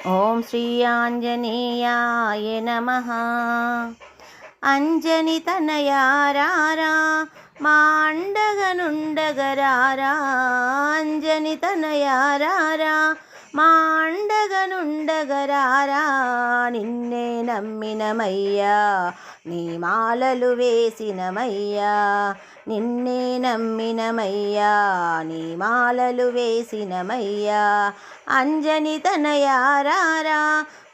ఓం శ్రీ ఆంజనేయాయ నమః. అంజని తనయారారా మా అండగనుండగరారా, అంజని తనయారారా మా అండగనుండగరారా. నిన్నే నమ్మినమయ్యా నీ మాలలు వేసినమయ్యా, నిన్నే నమ్మినమయ్యా నీ మాలలు వేసినమయ్యా. అంజని తనయారారా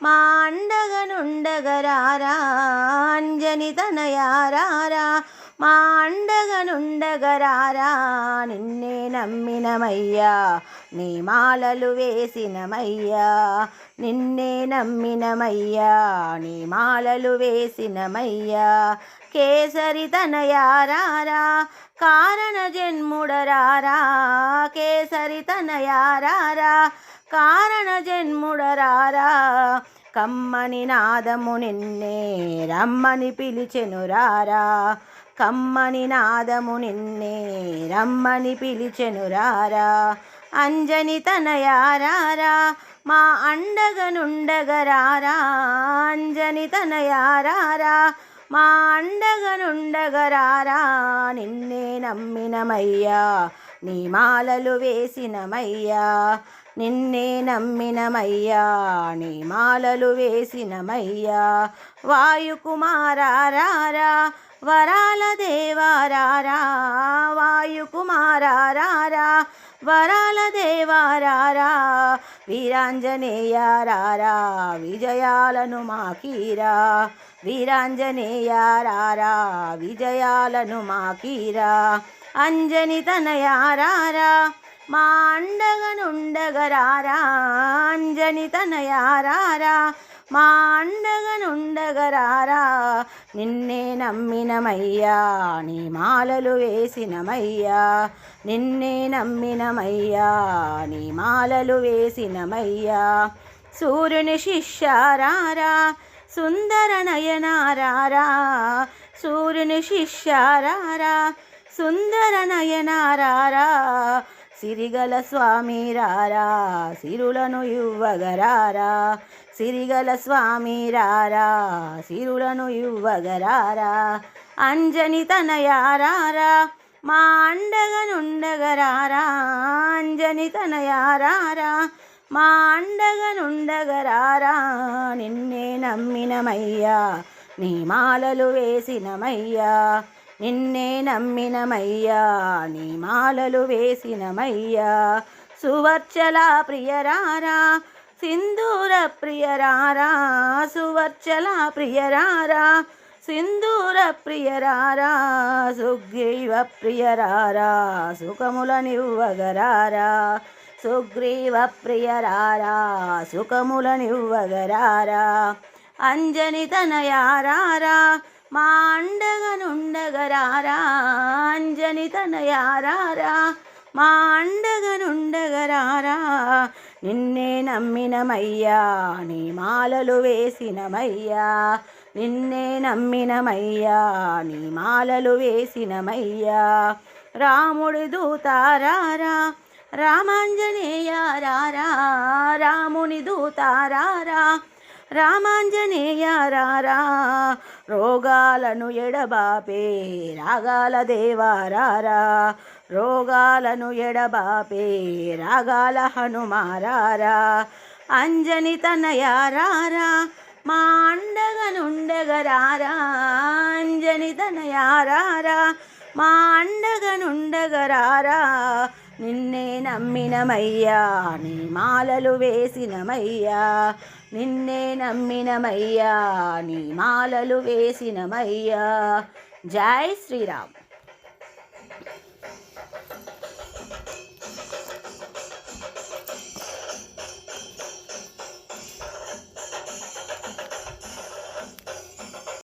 మా అండగనుండగరారా, అంజని తనయారారా మా అండగనుండగరారా. నిన్నే నమ్మినమయ్యా నీ మాలలు వేసినమయ్యా, నిన్నే నమ్మినమయ్యా నీ మాలలు వేసినమయ్యా. కేసరి తనయారారా కారణ జన్ముడరారా, కేసరి తనయారారా కారణ జన్ముడరారా. కమ్మని నాదము నిన్నే రమ్మని పిలిచెనురారా, కమ్మని నాదము నిన్నే రమ్మని పిలిచెనురారా. అంజని తనయారారా మా అండగనుండగరారా, అంజని తనయారారా మా అండగనుండగరారా. నిన్నే నమ్మినమయ్యా నీ మాలలు వేసినమయ్యా, నిన్నే నమ్మినమయ్యా నీ మాలలు వేసినమయ్యా. వాయుకుమారారారా వరాల దేవారారా, వాయుకుమారారారా వరాల దేవారారా. వీరాంజనేయారారా విజయాలను మాకీరా, వీరాంజనేయారారా విజయాలను మాకీరా. అంజని తనయారారా మా అండగనుండగరారా, అంజని తనయారారా మా అండగనుండగరారా. నిన్నే నమ్మినమయ్యా నీ మాలలు వేసినమయ్యా, నిన్నే నమ్మినమయ్యా నీ మాలలు వేసినమయ్యా. సూర్యుని శిష్యారారా సుందర నయనారారా, సూర్యుని శిష్యారారా సుందర నయనారారా. సిరిగల స్వామి రారా సిరులను ఇవ్వగరారా, సిరిగల స్వామి రారా సిరులను ఇవ్వగరారా. అంజని తనయారారా మా అండగనుండగరారా, అంజని తనయారారా మా అండగనుండగరారా. నిన్నే నమ్మినమయ్యా నీ మాలలు వేసినమయ్యా, నిన్నే నమ్మినమయ్యా నీ మాలలు వేసినమయ్యా. సువర్చల ప్రియరారా సింధూర ప్రియరారా, సువర్చల ప్రియరారా సింధూర ప్రియరారా. సుగ్రీవ ప్రియరారా సుఖములనివ్వగరారా, సుగ్రీవ ప్రియరారా సుఖములనివ్వగరారా. అంజని తనయారారా మా అండగనుండగరారా, అంజని తనయారారా మా అండగనుండగరారా. నిన్నే నమ్మినమయ్యా నీ మాలలు వేసినమయ్యా, నిన్నే నమ్మినమయ్యా నీ మాలలు వేసినమయ్యా. రాముడి దూతారారా రామాంజనేయారారా, రాముని దూతారారా రామాంజనేయారారా. రోగాలను ఎడబాపే రాగాల దేవారారా, రోగాలను ఎడబాపే రాగాల హనుమారారా. అంజని తనయారారా మా అండగనుండగరారా, అంజని తనయారారా మా అండగనుండగరారా. నిన్నే నమ్మినమయ్యా నీ మాలలు వేసినమయ్యా, నిన్నే నమ్మినమయ్యా నీ మాలలు వేసినమయ్యా. జై శ్రీరామ్.